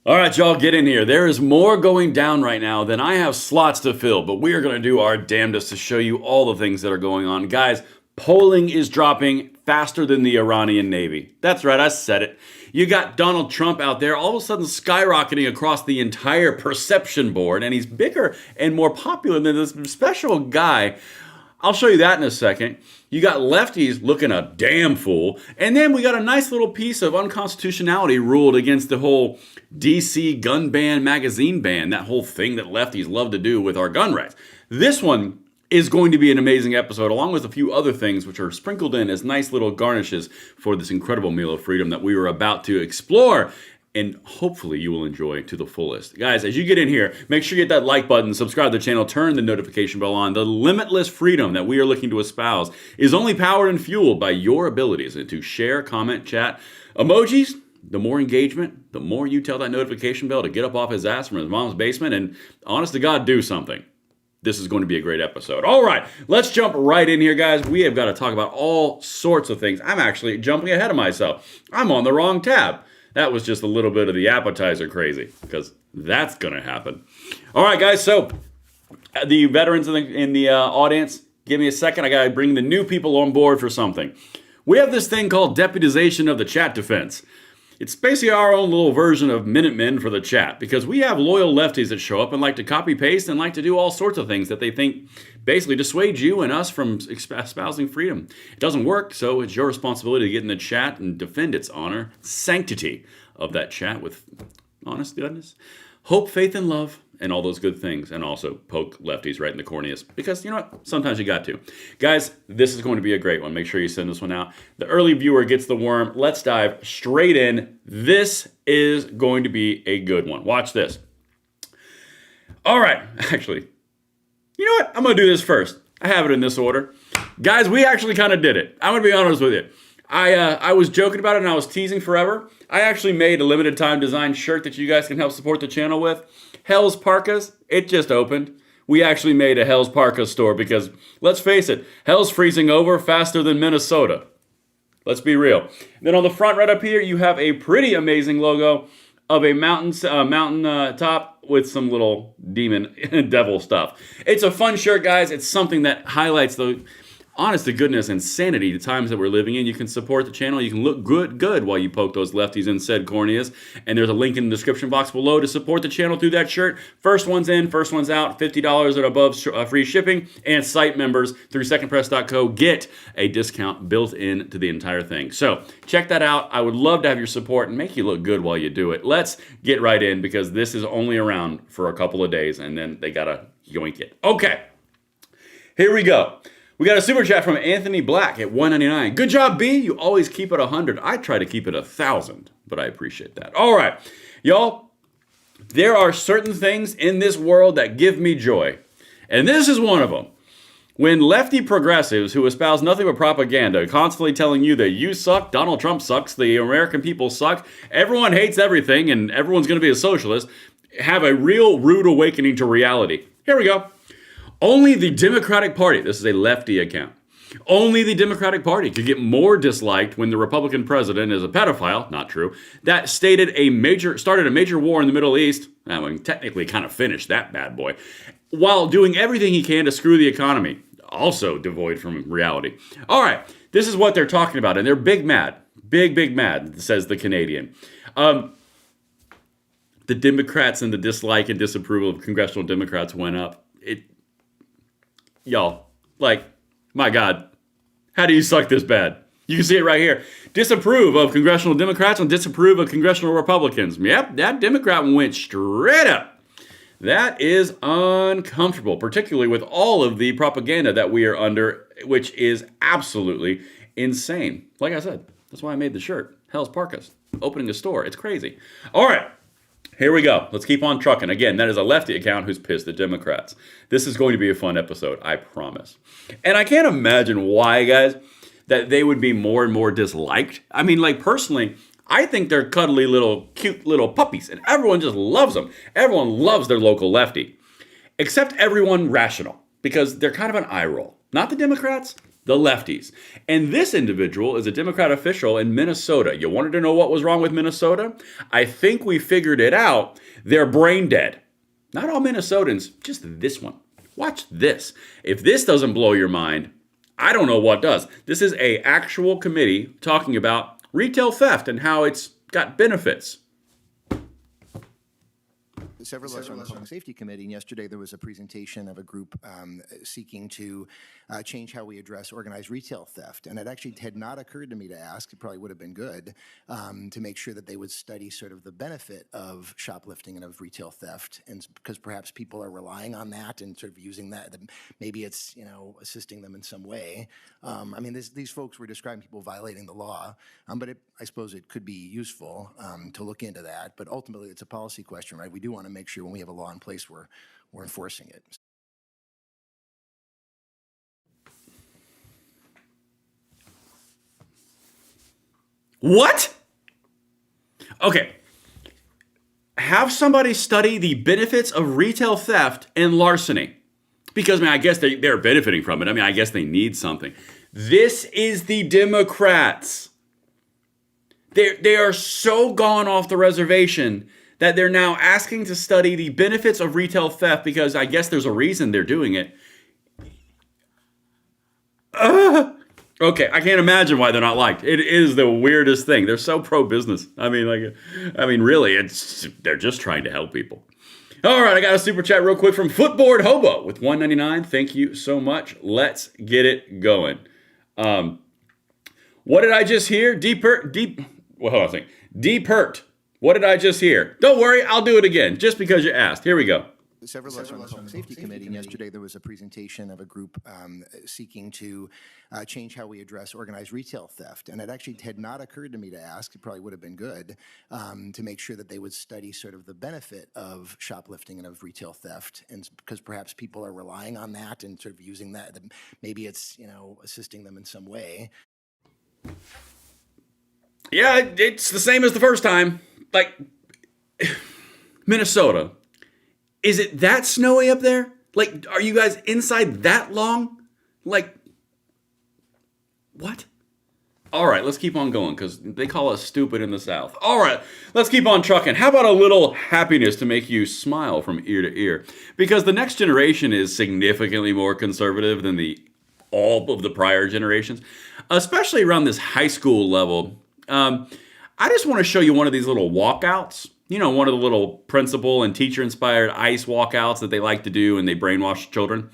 All right, y'all, get in here. There is more going down right now than I have slots to fill, but we are going to do our damnedest to show you all the things that are going on. Guys, polling is dropping faster than the Iranian Navy. That's right, I said it. You got Donald Trump out there all of a sudden skyrocketing across the entire perception board, and he's bigger and more popular than this special guy. I'll show you that in a second. You got lefties looking a damn fool. And then we got a nice little piece of unconstitutionality ruled against the whole DC gun ban, magazine ban, that whole thing that lefties love to do with our gun rights. This one is going to be an amazing episode, along with a few other things which are sprinkled in as nice little garnishes for this incredible meal of freedom that we were about to explore. And hopefully you will enjoy to the fullest. Guys, as you get in here, make sure you hit that like button, subscribe to the channel, turn the notification bell on. The limitless freedom that we are looking to espouse is only powered and fueled by your abilities to share, comment, chat, emojis. The more engagement, the more you tell that notification bell to get up off his ass from his mom's basement and, honest to God, do something. This is going to be a great episode. All right, let's jump right in here, guys. We have got to talk about all sorts of things. I'm actually jumping ahead of myself. I'm on the wrong tab. That was just a little bit of the appetizer crazy, because that's going to happen. All right, guys, so the veterans in the audience, give me a second. I got to bring the new people on board for something. We have this thing called deputization of the chat defense. It's basically our own little version of Minutemen for the chat, because we have loyal lefties that show up and like to copy paste and like to do all sorts of things that they think basically dissuade you and us from espousing freedom. It doesn't work, so it's your responsibility to get in the chat and defend its honor, sanctity of that chat with honest goodness, hope, faith, and love, and all those good things, and also poke lefties right in the corneas, because you know what? Sometimes you got to. Guys, this is going to be a great one. Make sure you send this one out. The early viewer gets the worm. Let's dive straight in. This is going to be a good one. Watch this. All right, actually, you know what? I'm going to do this first. I have it in this order. Guys, we actually kind of did it. I'm going to be honest with you. I was joking about it and I was teasing forever. I actually made a limited time design shirt that you guys can help support the channel with. Hell's Parkas, it just opened. We actually made a Hell's Parkas store because, let's face it, Hell's freezing over faster than Minnesota. Let's be real. And then on the front right up here, you have a pretty amazing logo of a mountain top with some little demon devil stuff. It's a fun shirt, guys. It's something that highlights the honest to goodness insanity, the times that we're living in. You can support the channel. You can look good while you poke those lefties in said corneas. And there's a link in the description box below to support the channel through that shirt. First one's in, first one's out, $50 or above free shipping. And site members through secondpress.co get a discount built into the entire thing. So check that out. I would love to have your support and make you look good while you do it. Let's get right in, because this is only around for a couple of days and then they gotta yoink it. Okay, here we go. We got a super chat from Anthony Black at $1.99. Good job, B. You always keep it 100. I try to keep it 1,000, but I appreciate that. All right, y'all, there are certain things in this world that give me joy, and this is one of them. When lefty progressives who espouse nothing but propaganda, constantly telling you that you suck, Donald Trump sucks, the American people suck, everyone hates everything, and everyone's going to be a socialist, have a real rude awakening to reality. Here we go. Only the Democratic Party, this is a lefty account, only the Democratic Party could get more disliked when the Republican president is a pedophile, not true, that started a major war in the Middle East, I mean, technically kind of finished that bad boy, while doing everything he can to screw the economy, also devoid from reality. All right, this is what they're talking about, and they're big mad, big mad, says the Canadian. The Democrats and the dislike and disapproval of congressional Democrats went up. Y'all, like, my God, how do you suck this bad? You can see it right here. Disapprove of congressional Democrats and disapprove of congressional Republicans. Yep, that Democrat went straight up. That is uncomfortable, particularly with all of the propaganda that we are under, which is absolutely insane. Like I said, that's why I made the shirt. Hell's Parkas, opening a store. It's crazy. All right. Here we go. Let's keep on trucking. Again, that is a lefty account who's pissed at Democrats. This is going to be a fun episode, I promise. And I can't imagine why, guys, that they would be more and more disliked. I mean, like, personally, I think they're cuddly little, cute little puppies, and everyone just loves them. Everyone loves their local lefty, except everyone rational, because they're kind of an eye roll. Not the Democrats, the lefties. And this individual is a Democrat official in Minnesota. You wanted to know what was wrong with Minnesota? I think we figured it out. They're brain dead. Not all Minnesotans, just this one. Watch this. If this doesn't blow your mind, I don't know what does. This is an actual committee talking about retail theft and how it's got benefits. Several of us are on the Public Safety Committee, and yesterday there was a presentation of a group seeking to change how we address organized retail theft. And it actually had not occurred to me to ask, it probably would have been good, to make sure that they would study sort of the benefit of shoplifting and of retail theft. And because perhaps people are relying on that and sort of using that, maybe it's, assisting them in some way. I mean, these folks were describing people violating the law, but I suppose it could be useful to look into that. But ultimately, it's a policy question, right? We do want to make sure when we have a law in place, we're enforcing it. What? Okay. Have somebody study the benefits of retail theft and larceny. Because, I guess they're benefiting from it. I guess they need something. This is the Democrats. They are so gone off the reservation that they're now asking to study the benefits of retail theft because I guess there's a reason they're doing it. Okay, I can't imagine why they're not liked. It is the weirdest thing. They're so pro-business. Really, they're just trying to help people. All right, I got a super chat real quick from Footboard Hobo with $1.99. Thank you so much. Let's get it going. What did I just hear? Hold on a second. Deep hurt. What did I just hear? Don't worry, I'll do it again, just because you asked. Here we go. Several of us on the Public Safety Committee, and yesterday there was a presentation of a group seeking to change how we address organized retail theft. And it actually had not occurred to me to ask, it probably would have been good, to make sure that they would study sort of the benefit of shoplifting and of retail theft. And because perhaps people are relying on that and sort of using that, maybe it's, assisting them in some way. Yeah, it's the same as the first time. Minnesota. Is it that snowy up there? Are you guys inside that long? What? All right, let's keep on going because they call us stupid in the South. All right, let's keep on trucking. How about a little happiness to make you smile from ear to ear? Because the next generation is significantly more conservative than all of the prior generations, especially around this high school level. I just want to show you one of these little walkouts. One of the little principal and teacher-inspired ICE walkouts that they like to do and they brainwash children.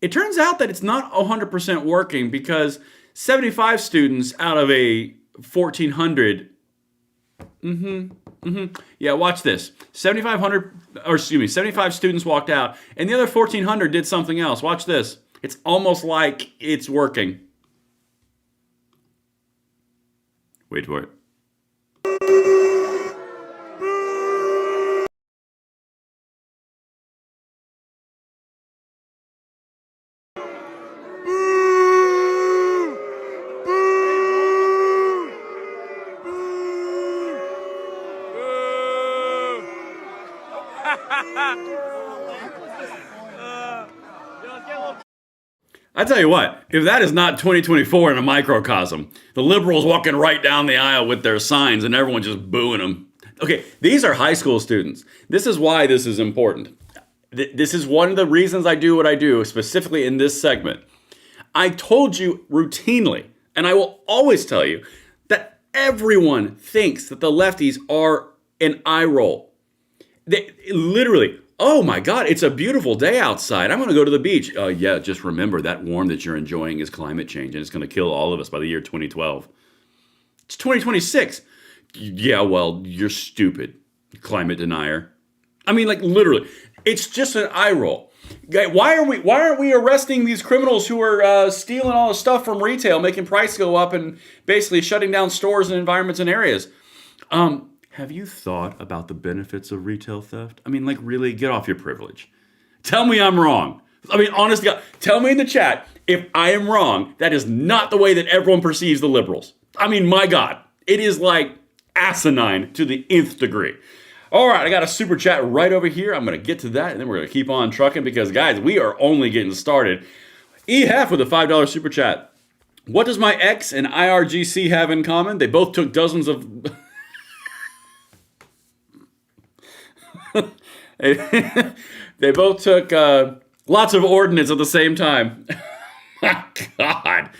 It turns out that it's not 100% working because 75 students out of a 1,400... Yeah, watch this. 75 students walked out and the other 1,400 did something else. Watch this. It's almost like it's working. Wait for it. I tell you what, if that is not 2024 in a microcosm, the liberals walking right down the aisle with their signs and everyone just booing them. Okay, these are high school students. This is why this is important. This is one of the reasons I do what I do, specifically in this segment. I told you routinely, and I will always tell you, that everyone thinks that the lefties are an eye roll. They literally... Oh my God, it's a beautiful day outside. I'm going to go to the beach. Yeah, just remember that warm that you're enjoying is climate change and it's going to kill all of us by the year 2012. It's 2026. Yeah, well, you're stupid, climate denier. Literally, it's just an eye roll. Why aren't we arresting these criminals who are stealing all the stuff from retail, making price go up and basically shutting down stores and environments and areas? Have you thought about the benefits of retail theft? Really, get off your privilege. Tell me I'm wrong. Honest to God, tell me in the chat if I am wrong. That is not the way that everyone perceives the liberals. My God, it is asinine to the nth degree. All right, I got a super chat right over here. I'm going to get to that, and then we're going to keep on trucking because, guys, we are only getting started. EF with a $5 super chat. What does my ex and IRGC have in common? They both took dozens of... They both took lots of ordnance at the same time. God.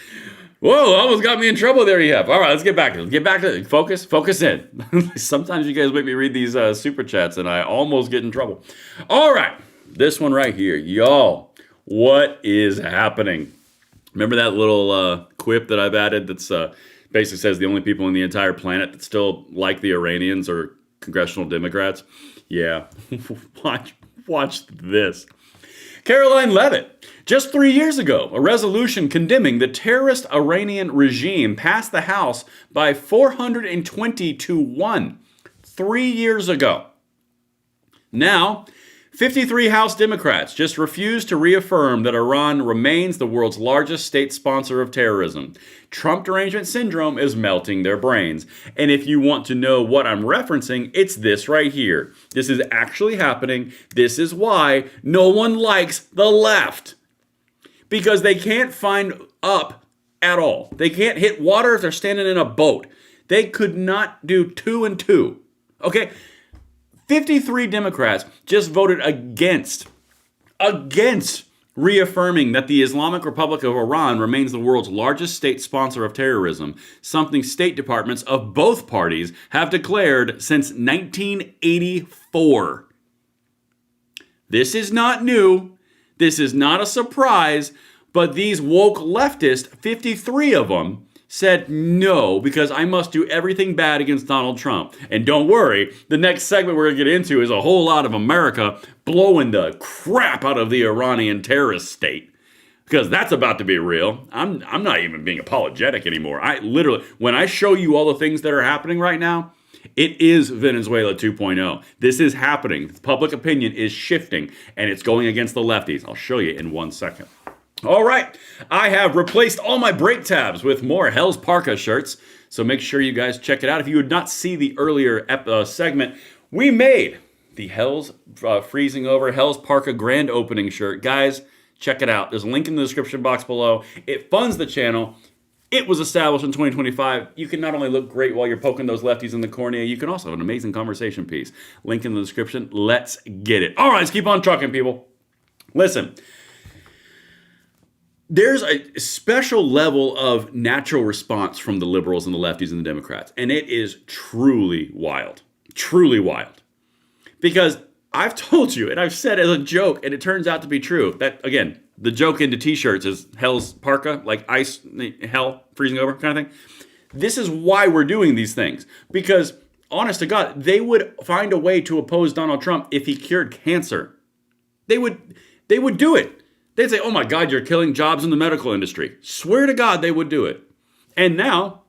Whoa, almost got me in trouble there, EF. All right, let's get back to it. Get back to it. Focus in. Sometimes you guys make me read these super chats and I almost get in trouble. All right, this one right here. Y'all, what is happening? Remember that little quip that I've added that's basically says the only people on the entire planet that still like the Iranians are congressional Democrats? Yeah, watch this. Caroline Leavitt. Just 3 years ago, a resolution condemning the terrorist Iranian regime passed the House by 420 to 1. 3 years ago. Now, 53 House Democrats just refused to reaffirm that Iran remains the world's largest state sponsor of terrorism. Trump derangement syndrome is melting their brains. And if you want to know what I'm referencing, it's this right here. This is actually happening. This is why no one likes the left. Because they can't find up at all. They can't hit water if they're standing in a boat. They could not do 2 and 2. Okay? 53 Democrats just voted against reaffirming that the Islamic Republic of Iran remains the world's largest state sponsor of terrorism, something state departments of both parties have declared since 1984. This is not new. This is not a surprise, but these woke leftists, 53 of them, said no, because I must do everything bad against Donald Trump. And don't worry, the next segment we're going to get into is a whole lot of America blowing the crap out of the Iranian terrorist state. Because that's about to be real. I'm not even being apologetic anymore. I literally, when I show you all the things that are happening right now, it is Venezuela 2.0. This is happening. Public opinion is shifting, and it's going against the lefties. I'll show you in 1 second. All right, I have replaced all my break tabs with more Hell's Parka shirts, so make sure you guys check it out. If you would not see the earlier segment, we made the Hell's Freezing Over Hell's Parka grand opening shirt. Guys, check it out. There's a link in the description box below. It funds the channel. It was established in 2025. You can not only look great while you're poking those lefties in the cornea, you can also have an amazing conversation piece. Link in the description. Let's get it. All right, let's keep on trucking, people. Listen. There's a special level of natural response from the liberals and the lefties and the Democrats. And it is truly wild. Truly wild. Because I've told you, and I've said as a joke, and it turns out to be true, that, again, the joke into t-shirts is Hell's Parka, like ice, hell, freezing over kind of thing. This is why we're doing these things. Because, honest to God, they would find a way to oppose Donald Trump if he cured cancer. They would do it. They'd say, oh my God, you're killing jobs in the medical industry. Swear to God they would do it. And now,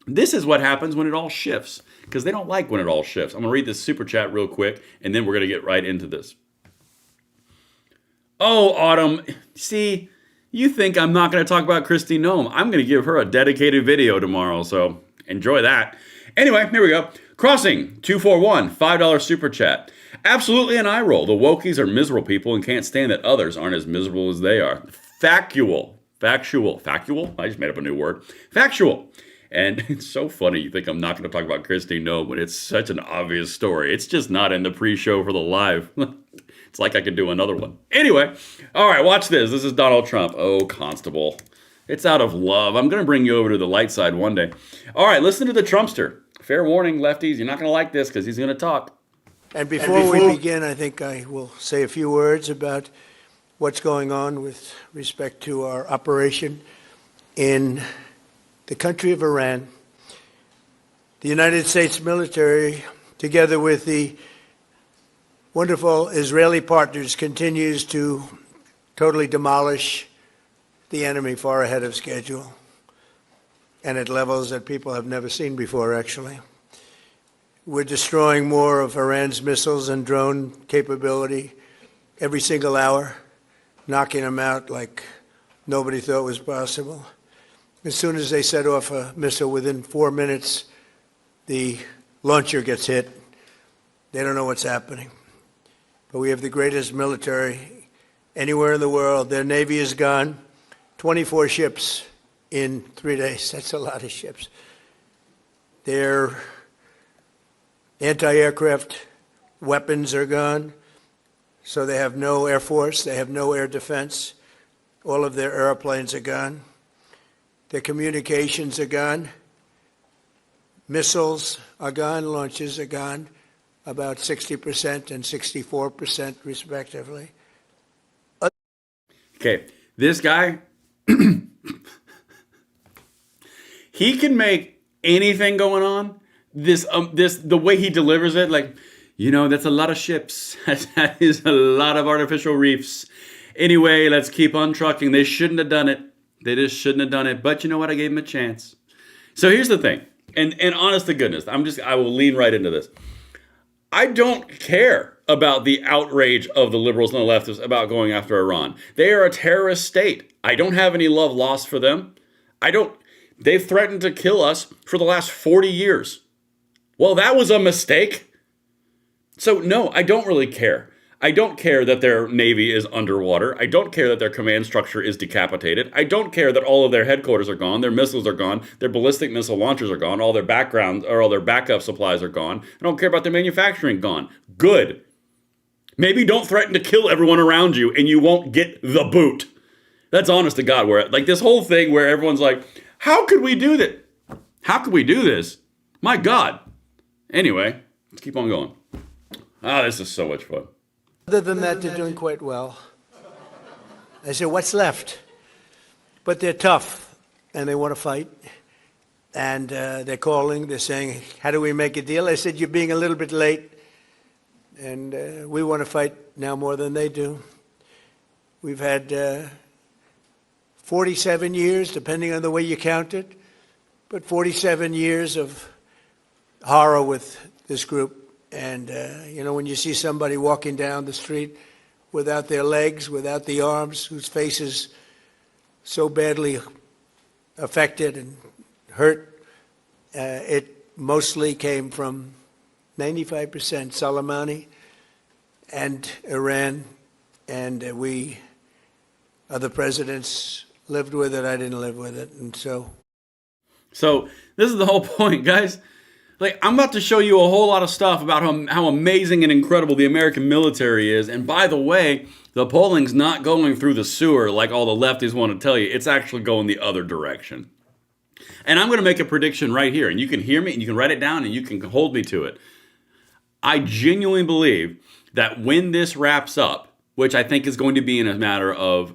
this is what happens when it all shifts. Because they don't like when it all shifts. I'm going to read this super chat real quick, and then we're going to get right into this. Oh, Autumn, see, you think I'm not going to talk about Kristi Noem. I'm going to give her a dedicated video tomorrow, so enjoy that. Anyway, here we go. Crossing, 241, $5 super chat. Absolutely an eye roll. The wokies are miserable people and can't stand that others aren't as miserable as they are. Factual. I just made up a new word. Factual. And it's so funny. You think I'm not going to talk about Kristi Noem, but it's such an obvious story. It's just not in the pre-show for the live. It's like I could do another one. Anyway, all right, watch this. This is Donald Trump. Oh, Constable. It's out of love. I'm going to bring you over to the light side one day. All right, listen to the Trumpster. Fair warning, lefties. You're not going to like this because he's going to talk. And before we begin, I think I will say a few words about what's going on with respect to our operation in the country of Iran. The United States military, together with the wonderful Israeli partners, continues to totally demolish the enemy far ahead of schedule and at levels that people have never seen before, actually. We're destroying more of Iran's missiles and drone capability every single hour, knocking them out like nobody thought was possible. As soon as they set off a missile, within 4 minutes, the launcher gets hit. They don't know what's happening. But we have the greatest military anywhere in the world. Their Navy is gone. 24 ships in 3 days. That's a lot of ships. Their anti-aircraft weapons are gone, so they have no air force, they have no air defense. All of their airplanes are gone. Their communications are gone. Missiles are gone, launches are gone, about 60% and 64% respectively. Okay, this guy, he can make anything going on. The way he delivers it, like, you know, that's a lot of ships. That is a lot of artificial reefs. Anyway, let's keep on trucking. They shouldn't have done it. They just shouldn't have done it. But you know what? I gave him a chance. So here's the thing. And honest to goodness, I will lean right into this. I don't care about the outrage of the liberals and the leftists about going after Iran. They are a terrorist state. I don't have any love lost for them. They've threatened to kill us for the last 40 years. Well, that was a mistake. So no, I don't really care. I don't care that their navy is underwater. I don't care that their command structure is decapitated. I don't care that all of their headquarters are gone, their missiles are gone, their ballistic missile launchers are gone, all their background or all their backup supplies are gone. I don't care about their manufacturing gone. Good. Maybe don't threaten to kill everyone around you and you won't get the boot. That's honest to God, where like this whole thing where everyone's like, how could we do that? How could we do this? My God. Anyway, let's keep on going. This is so much fun. Other than that, they're doing quite well. I said, what's left? But they're tough, and they want to fight. And they're calling, they're saying, how do we make a deal? I said, you're being a little bit late, and we want to fight now more than they do. We've had 47 years, depending on the way you count it, but 47 years of horror with this group. And, you know, when you see somebody walking down the street without their legs, without the arms, whose face is so badly affected and hurt, it mostly came from 95% Soleimani and Iran, and we, other presidents, lived with it. I didn't live with it, and so. So this is the whole point, guys. Like, I'm about to show you a whole lot of stuff about how amazing and incredible the American military is. And by the way, the polling's not going through the sewer like all the lefties want to tell you. It's actually going the other direction. And I'm going to make a prediction right here. And you can hear me, and you can write it down, and you can hold me to it. I genuinely believe that when this wraps up, which I think is going to be in a matter of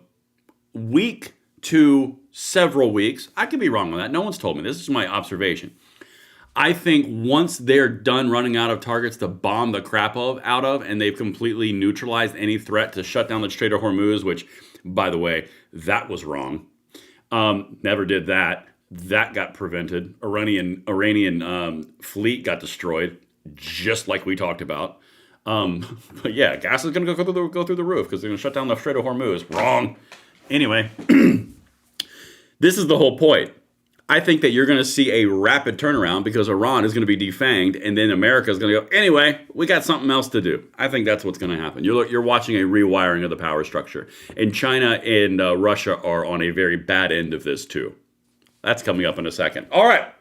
week to several weeks. I could be wrong on that. No one's told me. This is my observation. I think once they're done running out of targets to bomb the crap out of, and they've completely neutralized any threat to shut down the Strait of Hormuz, which, by the way, that was wrong. Never did that. That got prevented. Iranian fleet got destroyed, just like we talked about. But yeah, gas is going to go through the roof because they're going to shut down the Strait of Hormuz. Wrong. Anyway, this is the whole point. I think that you're going to see a rapid turnaround because Iran is going to be defanged, and then America is going to go, anyway, we got something else to do. I think that's what's going to happen. You're watching a rewiring of the power structure. And China and Russia are on a very bad end of this too. That's coming up in a second. All right,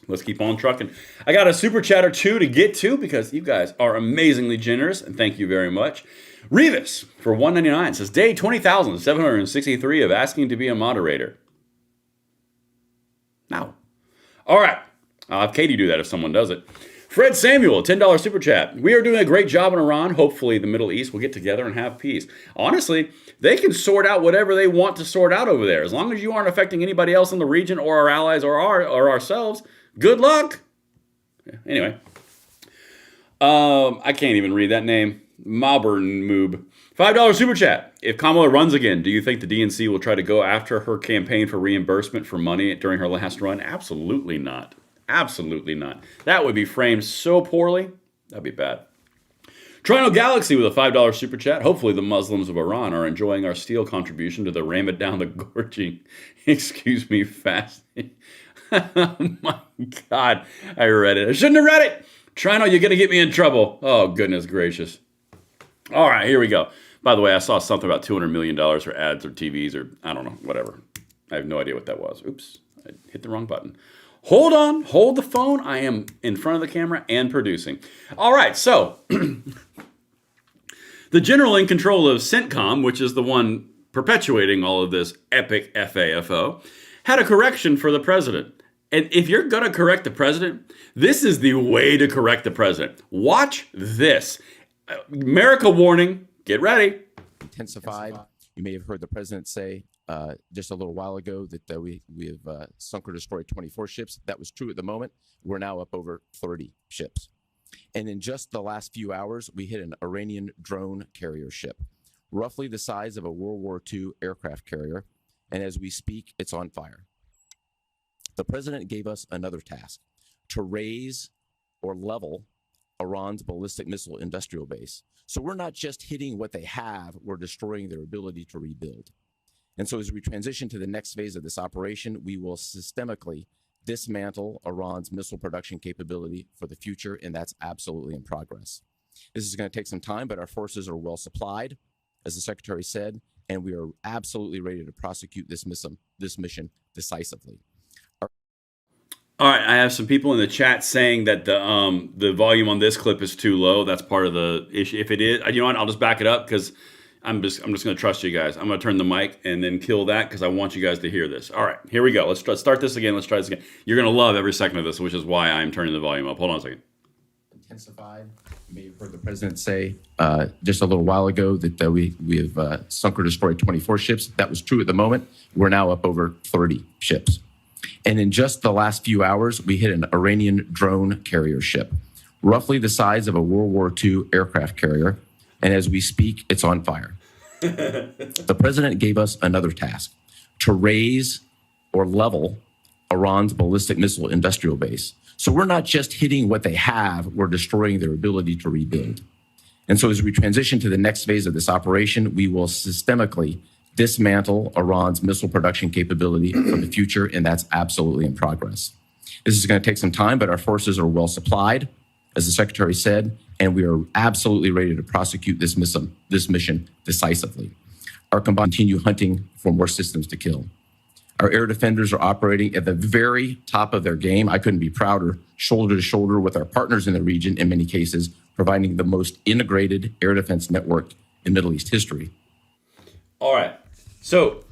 let's keep on trucking. I got a super chat or two to get to because you guys are amazingly generous, and thank you very much. Revis for $1.99 says, day 20,763 of asking to be a moderator. Now. All right. I'll have Katie do that if someone does it. Fred Samuel, $10 super chat. We are doing a great job in Iran. Hopefully the Middle East will get together and have peace. Honestly, they can sort out whatever they want to sort out over there. As long as you aren't affecting anybody else in the region or our allies or ourselves, good luck. Anyway. I can't even read that name. Malburn Moob. $5 super chat. If Kamala runs again, do you think the DNC will try to go after her campaign for reimbursement for money during her last run? Absolutely not. Absolutely not. That would be framed so poorly. That'd be bad. Trino Galaxy with a $5 super chat. Hopefully the Muslims of Iran are enjoying our steel contribution to the ram it down the gorging, fasting. Oh my God. I read it. I shouldn't have read it. Trino, you're going to get me in trouble. Oh, goodness gracious. All right, here we go. By the way, I saw something about $200 million for ads or TVs or I don't know, whatever. I have no idea what that was. Oops, I hit the wrong button. Hold on, hold the phone. I am in front of the camera and producing. All right, so the general in control of Centcom, which is the one perpetuating all of this epic FAFO, had a correction for the president. And if you're going to correct the president, this is the way to correct the president. Watch this. America warning, get ready. Intensified. You may have heard the president say just a little while ago that we have sunk or destroyed 24 ships. That was true at the moment. We're now up over 30 ships. And in just the last few hours, we hit an Iranian drone carrier ship, roughly the size of a World War II aircraft carrier. And as we speak, it's on fire. The president gave us another task: to raise or level Iran's ballistic missile industrial base. So we're not just hitting what they have, we're destroying their ability to rebuild. And so as we transition to the next phase of this operation, we will systemically dismantle Iran's missile production capability for the future, and that's absolutely in progress. This is going to take some time, but our forces are well supplied, as the Secretary said, and we are absolutely ready to prosecute this mission decisively. All right, I have some people in the chat saying that the volume on this clip is too low. That's part of the issue. If it is, you know what? I'll just back it up because I'm just going to trust you guys. I'm going to turn the mic and then kill that because I want you guys to hear this. All right, here we go. Let's start this again. Let's try this again. You're going to love every second of this, which is why I'm turning the volume up. Hold on a second. Intensified. You may have heard the president say just a little while ago that we have sunk or destroyed 24 ships. That was true at the moment. We're now up over 30 ships. And in just the last few hours, we hit an Iranian drone carrier ship, roughly the size of a World War II aircraft carrier. And as we speak, it's on fire. The president gave us another task: to raise or level Iran's ballistic missile industrial base. So we're not just hitting what they have, we're destroying their ability to rebuild. And so as we transition to the next phase of this operation, we will systemically dismantle Iran's missile production capability for the future, and that's absolutely in progress. This is going to take some time, but our forces are well supplied, as the Secretary said, and we are absolutely ready to prosecute this mission decisively. Our combined continue hunting for more systems to kill. Our air defenders are operating at the very top of their game. I couldn't be prouder, shoulder to shoulder with our partners in the region, in many cases, providing the most integrated air defense network in Middle East history. All right. So,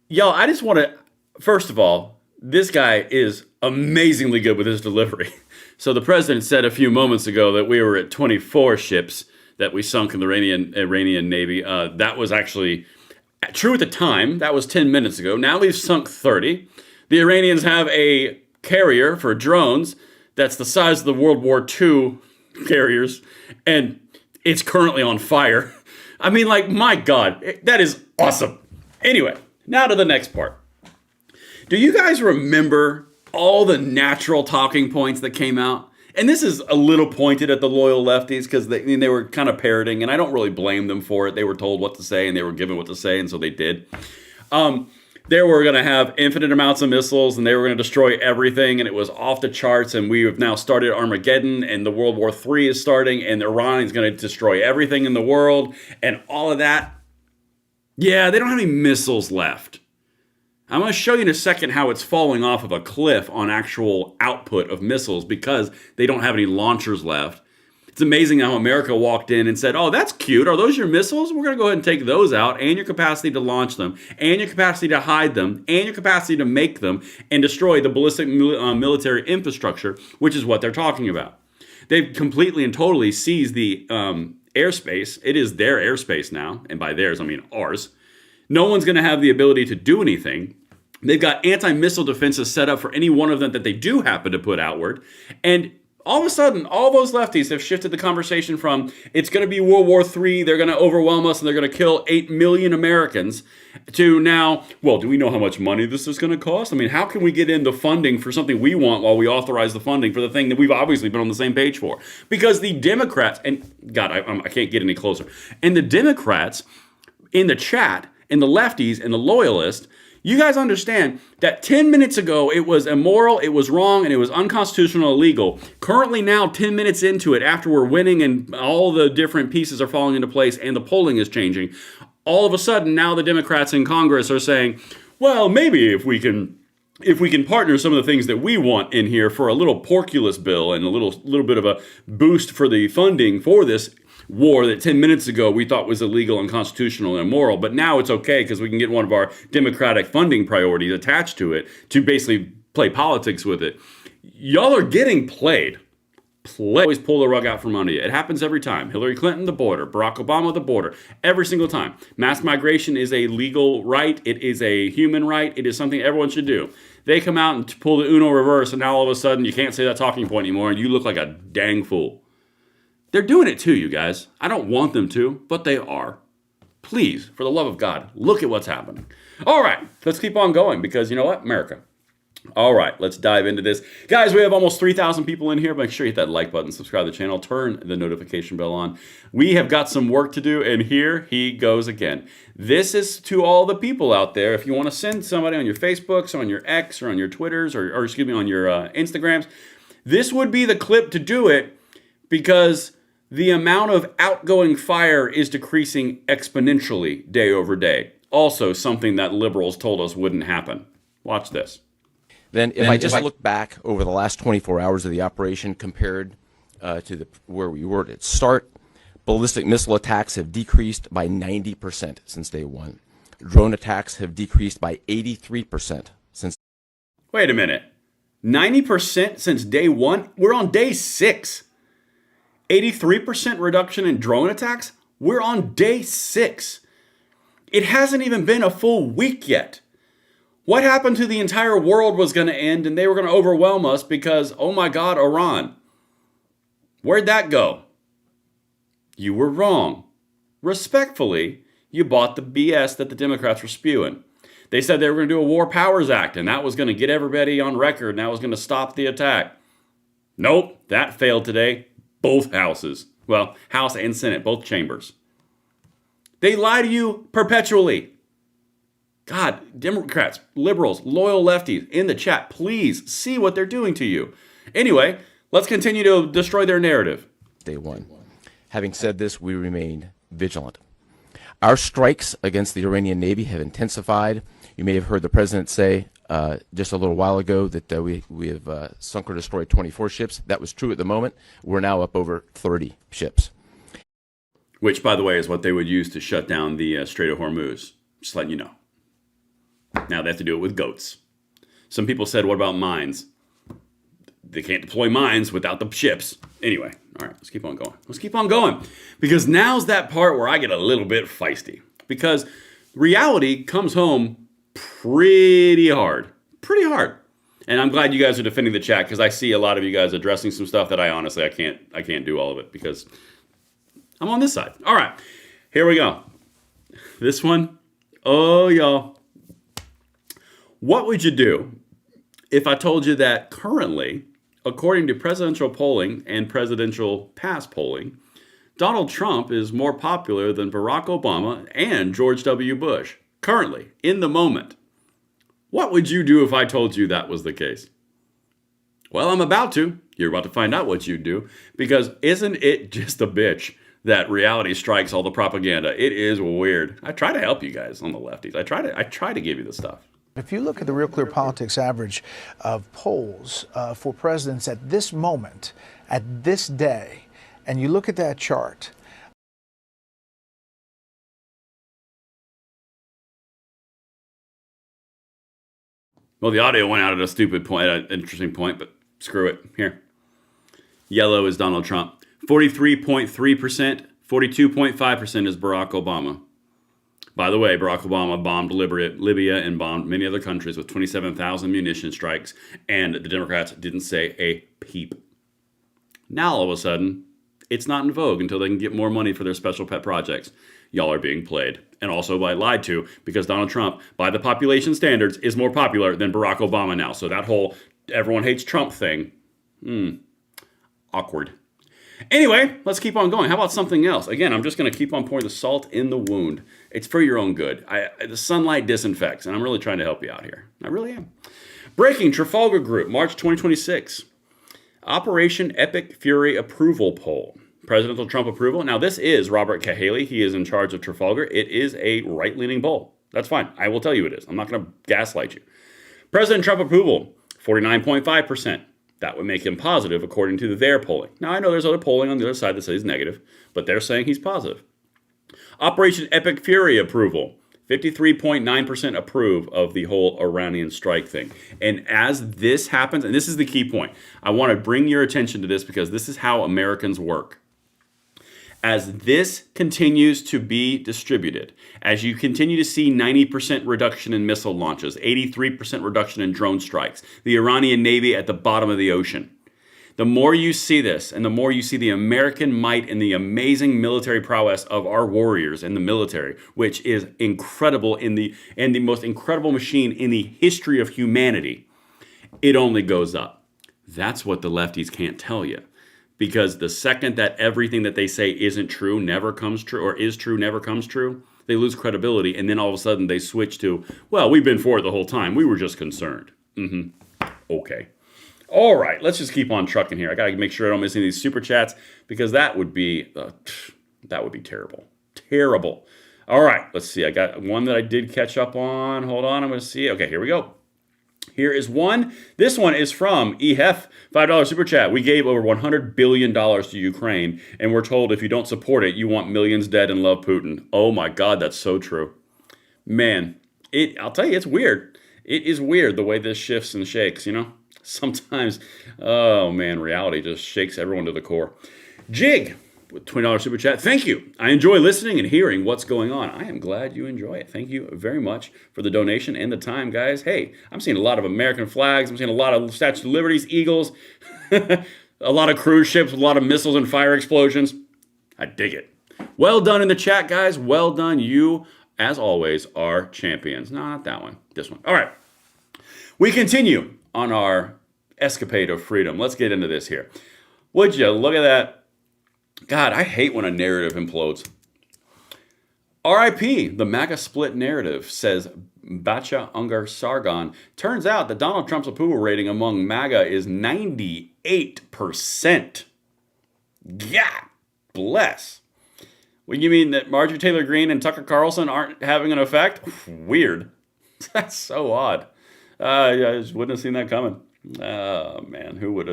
y'all, I just want to, first of all, this guy is amazingly good with his delivery. So the president said a few moments ago that we were at 24 ships that we sunk in the Iranian Navy. That was actually true at the time. That was 10 minutes ago. Now we've sunk 30. The Iranians have a carrier for drones that's the size of the World War II carriers, and it's currently on fire. I mean, like, my God, that is awesome. Anyway, now to the next part. Do you guys remember all the natural talking points that came out? And this is a little pointed at the loyal lefties because they were kind of parroting, and I don't really blame them for it. They were told what to say, and they were given what to say, and so they did. They were going to have infinite amounts of missiles, and they were going to destroy everything, and it was off the charts, and we have now started Armageddon, and the World War III is starting, and Iran is going to destroy everything in the world, and all of that. Yeah, they don't have any missiles left. I'm going to show you in a second how it's falling off of a cliff on actual output of missiles because they don't have any launchers left. It's amazing how America walked in and said, oh, that's cute. Are those your missiles? We're going to go ahead and take those out, and your capacity to launch them, and your capacity to hide them, and your capacity to make them, and destroy the ballistic military infrastructure, which is what they're talking about. They've completely and totally seized the airspace. It is their airspace now, and by theirs, I mean ours. No one's going to have the ability to do anything. They've got anti-missile defenses set up for any one of them that they do happen to put outward, and all of a sudden, all those lefties have shifted the conversation from it's going to be World War III, they're going to overwhelm us, and they're going to kill 8 million Americans, to now, well, do we know how much money this is going to cost? I mean, how can we get in the funding for something we want while we authorize the funding for the thing that we've obviously been on the same page for? Because the Democrats, and God, I can't get any closer, and the Democrats in the chat, and the lefties, and the loyalists, you guys understand that 10 minutes ago, it was immoral, it was wrong, and it was unconstitutional, illegal. Currently now, 10 minutes into it, after we're winning and all the different pieces are falling into place and the polling is changing, All of a sudden, now the Democrats in Congress are saying, well, maybe if we can partner some of the things that we want in here for a little porculus bill and a little bit of a boost for the funding for this war that 10 minutes ago we thought was illegal, unconstitutional, and immoral, but now it's okay because we can get one of our Democratic funding priorities attached to it to basically play politics with it. Y'all are getting played. Always pull the rug out from under you. It happens every time. Hillary Clinton, the border. Barack Obama, the border. Every single time. Mass migration is a legal right. It is a human right. It is something everyone should do. They come out and pull the Uno reverse, and now all of a sudden you can't say that talking point anymore, and you look like a dang fool. They're doing it too, you guys. I don't want them to, but they are. Please, for the love of God, look at what's happening. All right, let's keep on going because you know what? America. All right, let's dive into this. Guys, we have almost 3,000 people in here. Make sure you hit that like button, subscribe to the channel, turn the notification bell on. We have got some work to do, and here he goes again. This is to all the people out there. If you want to send somebody on your Facebooks, on your X, or on your Twitters, or excuse me, on your Instagrams, this would be the clip to do it because the amount of outgoing fire is decreasing exponentially day over day. Also, something that liberals told us wouldn't happen. Watch this. Then if I just look back over the last 24 hours of the operation compared to where we were at start, ballistic missile attacks have decreased by 90% since day one. Drone attacks have decreased by 83% since. Wait a minute. 90% since day one? We're on day 6. 83% reduction in drone attacks? We're on day 6. It hasn't even been a full week yet. What happened to the entire world was going to end and they were going to overwhelm us because, oh my God, Iran. Where'd that go? You were wrong. Respectfully, you bought the BS that the Democrats were spewing. They said they were going to do a War Powers Act and that was going to get everybody on record and that was going to stop the attack. Nope, that failed today. Both houses. Well, House and Senate, both chambers. They lie to you perpetually. God, Democrats, liberals, loyal lefties in the chat, please see what they're doing to you. Anyway, let's continue to destroy their narrative. Day one. Having said this, we remain vigilant. Our strikes against the Iranian Navy have intensified. You may have heard the president say just a little while ago that we have sunk or destroyed 24 ships. That was true at the moment. We're now up over 30 ships. Which, by the way, is what they would use to shut down the Strait of Hormuz. Just letting you know. Now they have to do it with goats. Some people said, what about mines? They can't deploy mines without the ships. Anyway, all right, let's keep on going. Let's keep on going. Because now's that part where I get a little bit feisty. Because reality comes home pretty hard. Pretty hard. And I'm glad you guys are defending the chat because I see a lot of you guys addressing some stuff that I honestly, I can't do all of it because I'm on this side. All right, here we go. This one, oh, y'all. What would you do if I told you that currently, according to presidential polling and presidential past polling, Donald Trump is more popular than Barack Obama and George W. Bush, currently, in the moment? What would you do if I told you that was the case? Well, I'm about to. You're about to find out what you'd do, because isn't it just a bitch that reality strikes all the propaganda? It is weird. I try to help you guys on the lefties. I try to give you the stuff. If you look at the Real Clear Politics average of polls for presidents at this moment, at this day, and you look at that chart. Well, the audio went out at a stupid point, an interesting point, but screw it. Here. Yellow is Donald Trump. 43.3%, 42.5% is Barack Obama. By the way, Barack Obama bombed Libya and bombed many other countries with 27,000 munition strikes, and the Democrats didn't say a peep. Now, all of a sudden, it's not in vogue until they can get more money for their special pet projects. Y'all are being played. And also lied to, because Donald Trump, by the population standards, is more popular than Barack Obama now. So that whole everyone hates Trump thing, awkward. Anyway, let's keep on going. How about something else? Again, I'm just going to keep on pouring the salt in the wound. It's for your own good. The sunlight disinfects, and I'm really trying to help you out here. I really am. Breaking Trafalgar Group, March 2026. Operation Epic Fury approval poll. presidential Trump approval. Now, this is Robert Cahaly. He is in charge of Trafalgar. It is a right-leaning poll. That's fine. I will tell you it is. I'm not going to gaslight you. President Trump approval, 49.5%. That would make him positive according to their polling. Now, I know there's other polling on the other side that says he's negative, but they're saying he's positive. Operation Epic Fury approval, 53.9% approve of the whole Iranian strike thing. And as this happens, and this is the key point, I want to bring your attention to this because this is how Americans work. As this continues to be distributed, as you continue to see 90% reduction in missile launches, 83% reduction in drone strikes, the Iranian Navy at the bottom of the ocean, the more you see this and the more you see the American might and the amazing military prowess of our warriors in the military, which is incredible and the most incredible machine in the history of humanity, it only goes up. That's what the lefties can't tell you. Because the second that everything that they say isn't true, never comes true, or is true, never comes true, they lose credibility. And then all of a sudden they switch to, well, we've been for it the whole time. We were just concerned. Okay. All right, let's just keep on trucking here. I got to make sure I don't miss any of these super chats because that would be terrible. Terrible. All right, let's see. I got one that I did catch up on. Hold on, I'm going to see. Okay, here we go. Here is one. This one is from EHEF, $5 super chat. We gave over $100 billion to Ukraine, and we're told if you don't support it, you want millions dead and love Putin. Oh my God, that's so true. Man, I'll tell you, it's weird. It is weird the way this shifts and shakes, you know? Sometimes, oh man, reality just shakes everyone to the core. Jig with $20 super chat. Thank you. I enjoy listening and hearing what's going on. I am glad you enjoy it. Thank you very much for the donation and the time, guys. Hey, I'm seeing a lot of American flags. I'm seeing a lot of Statue of Liberties, Eagles, a lot of cruise ships with a lot of missiles and fire explosions. I dig it. Well done in the chat, guys. Well done. You, as always, are champions. No, not that one. This one. All right. We continue on our escapade of freedom. Let's get into this here. Would you look at that? God, I hate when a narrative implodes. RIP, the MAGA split narrative, says Bacha Ungar Sargon. Turns out that Donald Trump's approval rating among MAGA is 98%. God bless. Well, you mean that Marjorie Taylor Greene and Tucker Carlson aren't having an effect? Weird. That's so odd. I just wouldn't have seen that coming. Oh man, who would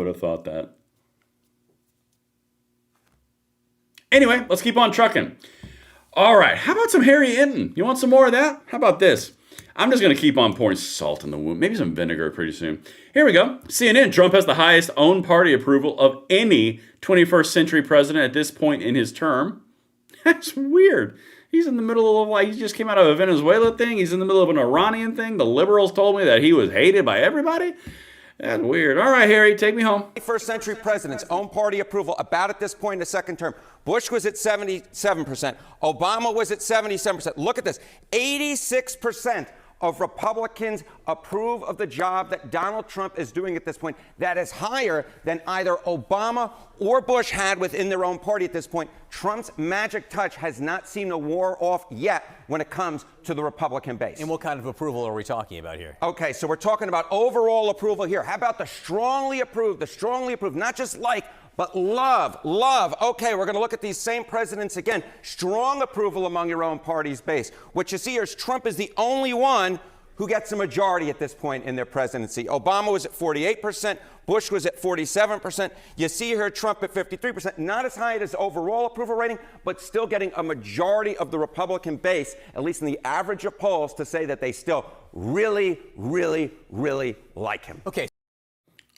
have thought that? Anyway, let's keep on trucking. All right, how about some Harry Hinton? You want some more of that? How about this? I'm just going to keep on pouring salt in the wound. Maybe some vinegar pretty soon. Here we go. CNN, Trump has the highest own party approval of any 21st century president at this point in his term. That's weird. He's in the middle of, he just came out of a Venezuela thing. He's in the middle of an Iranian thing. The liberals told me that he was hated by everybody. That's weird. All right, Harry, take me home. 21st century president's own party approval about at this point in the second term. Bush was at 77%. Obama was at 77%. Look at this. 86% of Republicans approve of the job that Donald Trump is doing at this point. That is higher than either Obama or Bush had within their own party at this point. Trump's magic touch has not seemed to wear off yet when it comes to the Republican base. And what kind of approval are we talking about here? Okay, so we're talking about overall approval here. How about the strongly approved, not just like, but love. Okay, we're going to look at these same presidents again. Strong approval among your own party's base. What you see here is Trump is the only one who gets a majority at this point in their presidency. Obama was at 48%. Bush was at 47%. You see here Trump at 53%. Not as high as overall approval rating, but still getting a majority of the Republican base, at least in the average of polls, to say that they still really, really, really like him. Okay.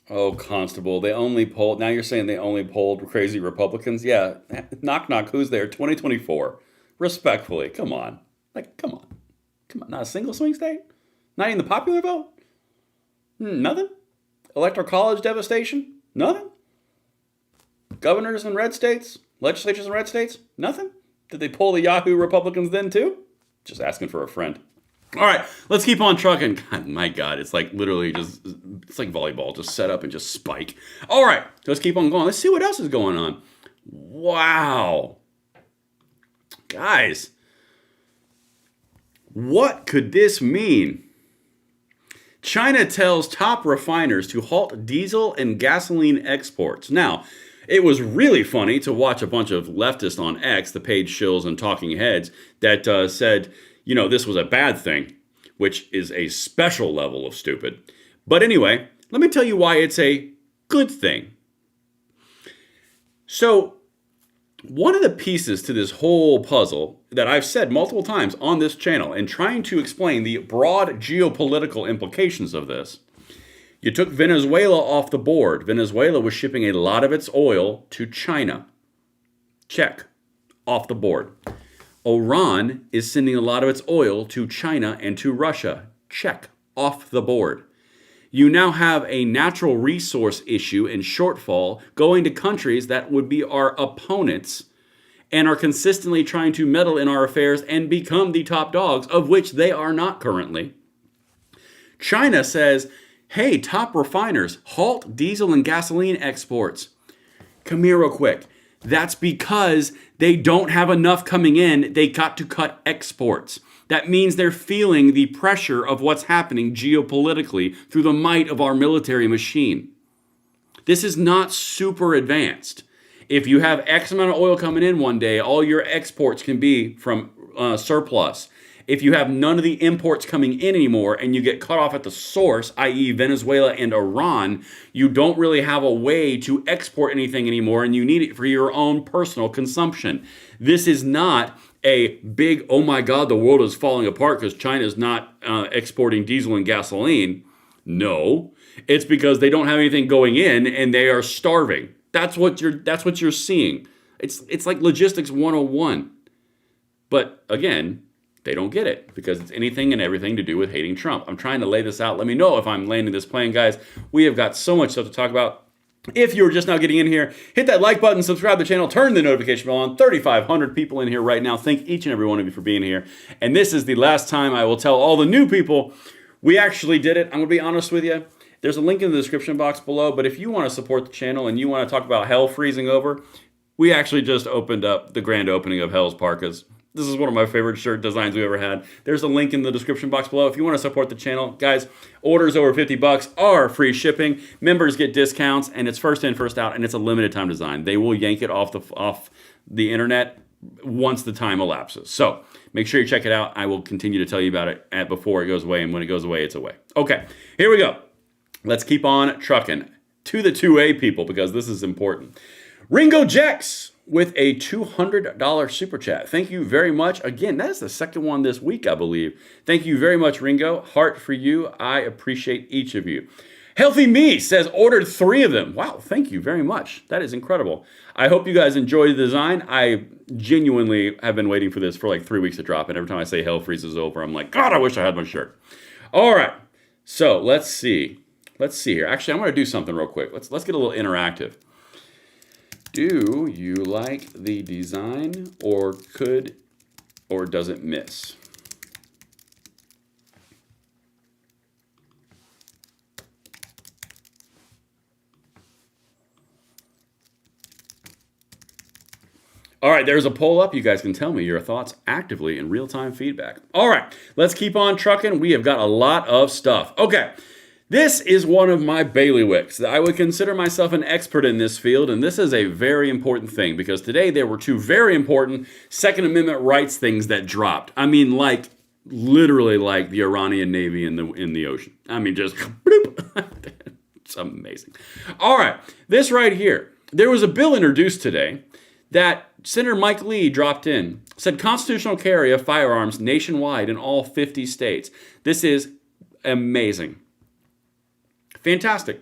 Oh, Constable, they only polled, now you're saying they only polled crazy Republicans? Yeah, knock, knock, who's there? 2024. Respectfully, come on. Come on. Not a single swing state? Not even the popular vote? Nothing? Electoral college devastation? Nothing? Governors in red states? Legislatures in red states? Nothing? Did they poll the Yahoo Republicans then too? Just asking for a friend. All right, let's keep on trucking. God, my God, it's like literally it's like volleyball, just set up and just spike. All right, let's keep on going. Let's see what else is going on. Wow. Guys, what could this mean? China tells top refiners to halt diesel and gasoline exports. Now, It was really funny to watch a bunch of leftists on X, the page shills and talking heads, that said, this was a bad thing, which is a special level of stupid. But anyway, let me tell you why it's a good thing. So, one of the pieces to this whole puzzle that I've said multiple times on this channel in trying to explain the broad geopolitical implications of this, you took Venezuela off the board. Venezuela was shipping a lot of its oil to China. Check. Off the board. Iran is sending a lot of its oil to China and to Russia. Check. Off the board. You now have a natural resource issue and shortfall going to countries that would be our opponents and are consistently trying to meddle in our affairs and become the top dogs, of which they are not currently. China says, hey, top refiners, halt diesel and gasoline exports. Come here real quick. That's because they don't have enough coming in. They got to cut exports. That means they're feeling the pressure of what's happening geopolitically through the might of our military machine. This is not super advanced. If you have X amount of oil coming in one day, all your exports can be from surplus. If you have none of the imports coming in anymore and you get cut off at the source, i.e. Venezuela and Iran, you don't really have a way to export anything anymore and you need it for your own personal consumption. This is not a big, oh my God, the world is falling apart because China's not exporting diesel and gasoline. No, it's because they don't have anything going in and they are starving. That's what you're seeing. It's like logistics 101. But again, they don't get it because it's anything and everything to do with hating Trump. I'm trying to lay this out. Let me know if I'm landing this plane, guys. We have got so much stuff to talk about. If you're just now getting in here, hit that like button, subscribe to the channel, turn the notification bell on. 3,500 people in here right now. Thank each and every one of you for being here. And this is the last time I will tell all the new people we actually did it. I'm going to be honest with you. There's a link in the description box below, but if you want to support the channel and you want to talk about hell freezing over, we actually just opened up the grand opening of Hell's Parkas. This is one of my favorite shirt designs we ever had. There's a link in the description box below. If you want to support the channel, guys, orders over $50 are free shipping. Members get discounts, and it's first in, first out, and it's a limited time design. They will yank it off the internet once the time elapses. So make sure you check it out. I will continue to tell you about it before it goes away, and when it goes away, it's away. Okay, here we go. Let's keep on trucking to the 2A people because this is important. Ringo Jex with a $200 super chat. Thank you very much. Again, that is the second one this week, I believe. Thank you very much, Ringo. Heart for you. I appreciate each of you. Healthy Me says, ordered 3 of them. Wow, thank you very much. That is incredible. I hope you guys enjoy the design. I genuinely have been waiting for this for like 3 weeks to drop, and every time I say hell freezes over, I'm like, God, I wish I had my shirt. All right, so let's see. Let's see here. Actually, I'm going to do something real quick. Let's get a little interactive. Do you like the design or does it miss? All right, there's a poll up. You guys can tell me your thoughts actively in real-time feedback. All right, let's keep on trucking. We have got a lot of stuff. Okay. This is one of my bailiwicks. I would consider myself an expert in this field, and this is a very important thing because today there were 2 very important Second Amendment rights things that dropped. I mean, like, literally like the Iranian Navy in the ocean. I mean, just bloop. It's amazing. All right, this right here. There was a bill introduced today that Senator Mike Lee dropped in. Said constitutional carry of firearms nationwide in all 50 states. This is amazing. Fantastic.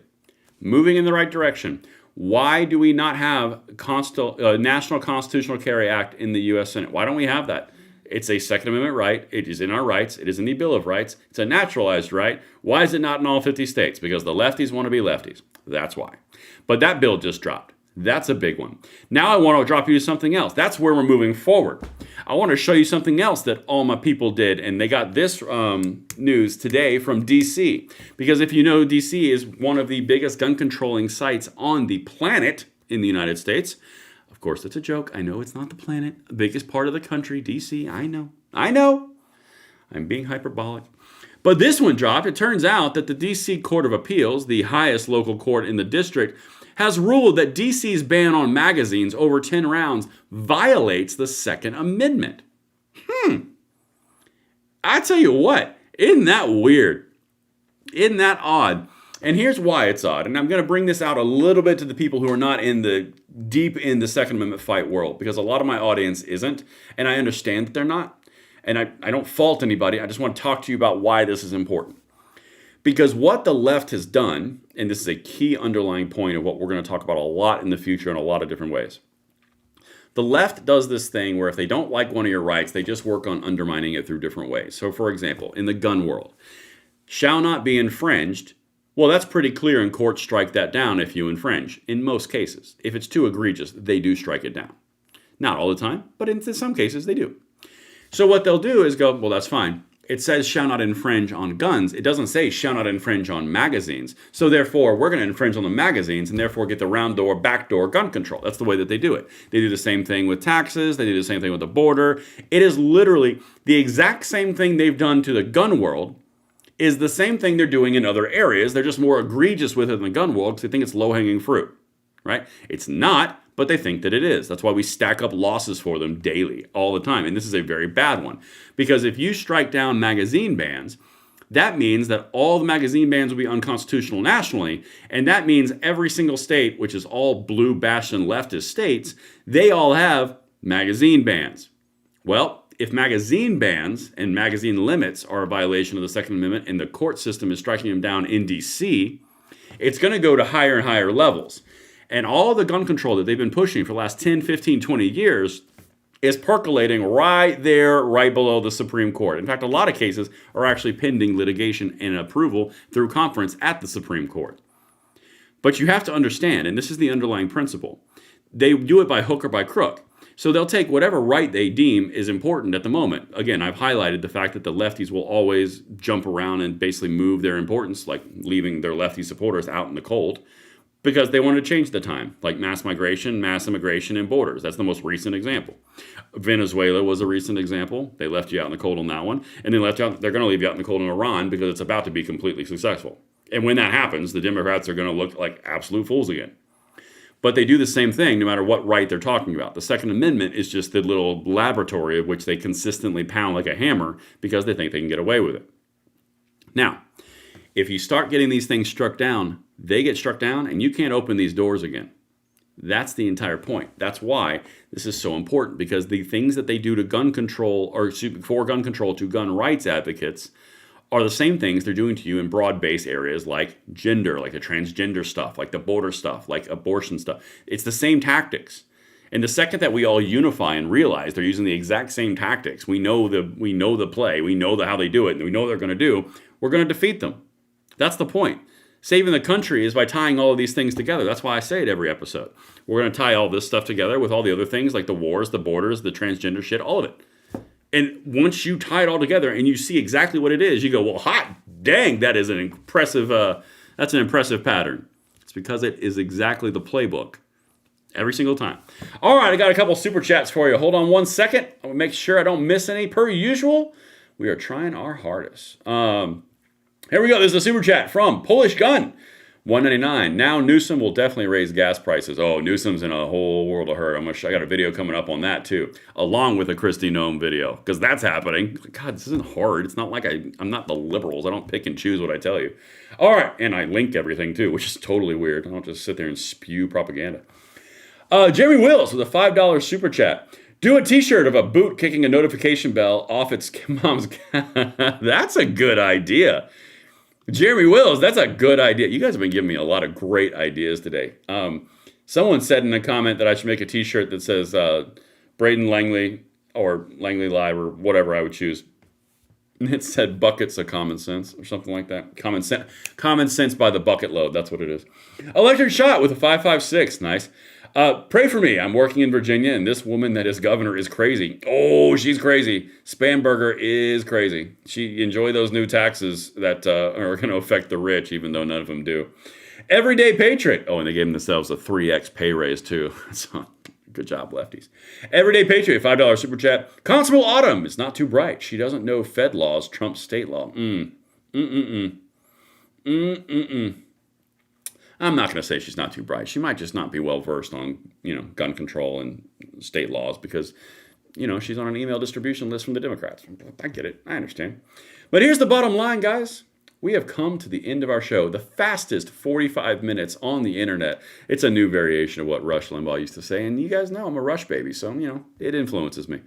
Moving in the right direction. Why do we not have a National Constitutional Carry Act in the U.S. Senate? Why don't we have that? It's a Second Amendment right. It is in our rights. It is in the Bill of Rights. It's a naturalized right. Why is it not in all 50 states? Because the lefties want to be lefties. That's why. But that bill just dropped. That's a big one. Now I want to drop you to something else. That's where we're moving forward. I want to show you something else that all my people did, and they got this news today from D.C. Because if you know, D.C. is one of the biggest gun controlling sites on the planet in the United States. Of course, it's a joke. I know it's not the planet. The biggest part of the country, D.C. I know. I'm being hyperbolic. But this one dropped. It turns out that the D.C. Court of Appeals, the highest local court in the district, has ruled that DC's ban on magazines over 10 rounds violates the Second Amendment. I tell you what, isn't that weird? Isn't that odd? And here's why it's odd. And I'm going to bring this out a little bit to the people who are not deep in the Second Amendment fight world, because a lot of my audience isn't, and I understand that they're not. And I don't fault anybody. I just want to talk to you about why this is important. Because what the left has done, and this is a key underlying point of what we're going to talk about a lot in the future in a lot of different ways. The left does this thing where if they don't like one of your rights, they just work on undermining it through different ways. So for example, in the gun world, shall not be infringed. Well, that's pretty clear, and courts strike that down if you infringe, in most cases. If it's too egregious, they do strike it down. Not all the time, but in some cases they do. So what they'll do is go, well, that's fine. It says shall not infringe on guns. It doesn't say shall not infringe on magazines. So therefore, we're going to infringe on the magazines and therefore get the round door, backdoor gun control. That's the way that they do it. They do the same thing with taxes. They do the same thing with the border. It is literally the exact same thing they've done to the gun world is the same thing they're doing in other areas. They're just more egregious with it in the gun world because they think it's low-hanging fruit, right? It's not, but they think that it is. That's why we stack up losses for them daily, all the time. And this is a very bad one. Because if you strike down magazine bans, that means that all the magazine bans will be unconstitutional nationally. And that means every single state, which is all blue bastion leftist states, they all have magazine bans. Well, if magazine bans and magazine limits are a violation of the Second Amendment and the court system is striking them down in D.C., it's going to go to higher and higher levels. And all the gun control that they've been pushing for the last 10, 15, 20 years is percolating right there, right below the Supreme Court. In fact, a lot of cases are actually pending litigation and approval through conference at the Supreme Court. But you have to understand, and this is the underlying principle, they do it by hook or by crook. So they'll take whatever right they deem is important at the moment. Again, I've highlighted the fact that the lefties will always jump around and basically move their importance, like leaving their lefty supporters out in the cold, because they want to change the time, like mass migration, mass immigration, and borders. That's the most recent example. Venezuela was a recent example. They left you out in the cold on that one. And then they're going to leave you out in the cold in Iran because it's about to be completely successful. And when that happens, the Democrats are going to look like absolute fools again. But they do the same thing no matter what right they're talking about. The Second Amendment is just the little laboratory of which they consistently pound like a hammer because they think they can get away with it. Now, if you start getting these things struck down, they get struck down and you can't open these doors again. That's the entire point. That's why this is so important, because the things that they do to gun control or for gun control to gun rights advocates are the same things they're doing to you in broad-based areas like gender, like the transgender stuff, like the border stuff, like abortion stuff. It's the same tactics. And the second that we all unify and realize they're using the exact same tactics, we know the play, we know how they do it, and we know what they're going to do, we're going to defeat them. That's the point. Saving the country is by tying all of these things together. That's why I say it every episode. We're going to tie all this stuff together with all the other things like the wars, the borders, the transgender shit, all of it. And once you tie it all together and you see exactly what it is, you go, well, hot dang, that is an impressive, that's an impressive pattern. It's because it is exactly the playbook every single time. All right, I got a couple super chats for you. Hold on one second. I'm going to make sure I don't miss any. Per usual, we are trying our hardest. Here we go. There's a super chat from Polish Gun. $1.99. Now Newsom will definitely raise gas prices. Oh, Newsom's in a whole world of hurt. I got a video coming up on that too, along with a Kristi Noem video, because that's happening. God, this isn't hard. It's not like I'm not the liberals. I don't pick and choose what I tell you. All right, and I link everything too, which is totally weird. I don't just sit there and spew propaganda. Jeremy Wills with a $5 super chat. Do a t-shirt of a boot kicking a notification bell off its mom's. That's a good idea. Jeremy Wills, that's a good idea. You guys have been giving me a lot of great ideas today. Someone said in a comment that I should make a t-shirt that says Braden Langley or Langley Live or whatever I would choose. And it said buckets of common sense or something like that. Common sense by the bucket load. That's what it is. Electric Shot with a 556. Nice. Pray for me. I'm working in Virginia, and this woman that is governor is crazy. Oh, she's crazy. Spamberger is crazy. She enjoy those new taxes that are going to affect the rich, even though none of them do. Everyday Patriot. Oh, and they gave themselves a 3x pay raise, too. So, good job, lefties. Everyday Patriot, $5 super chat. Constable Autumn is not too bright. She doesn't know Fed laws trump state law. I'm not going to say she's not too bright. She might just not be well versed on, gun control and state laws because, she's on an email distribution list from the Democrats. I get it. I understand. But here's the bottom line, guys. We have come to the end of our show, the fastest 45 minutes on the internet. It's a new variation of what Rush Limbaugh used to say, and you guys know I'm a Rush baby, so, it influences me.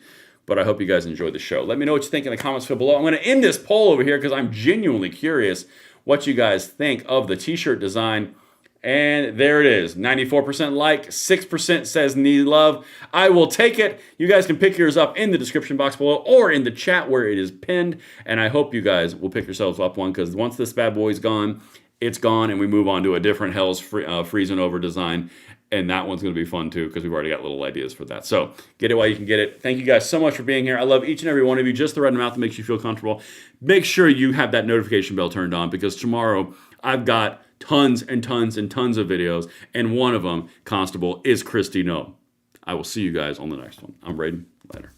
But I hope you guys enjoyed the show. Let me know what you think in the comments below. I'm going to end this poll over here because I'm genuinely curious what you guys think of the t-shirt design. And there it is, 94% like, 6% says need love. I will take it. You guys can pick yours up in the description box below or in the chat where it is pinned. And I hope you guys will pick yourselves up one because once this bad boy's gone, it's gone and we move on to a different Hell's Freezing Over design. And that one's going to be fun too because we've already got little ideas for that. So get it while you can get it. Thank you guys so much for being here. I love each and every one of you. Just the right amount that makes you feel comfortable. Make sure you have that notification bell turned on because tomorrow I've got tons and tons and tons of videos. And one of them, Constable, is Christy No. I will see you guys on the next one. I'm Braden. Later.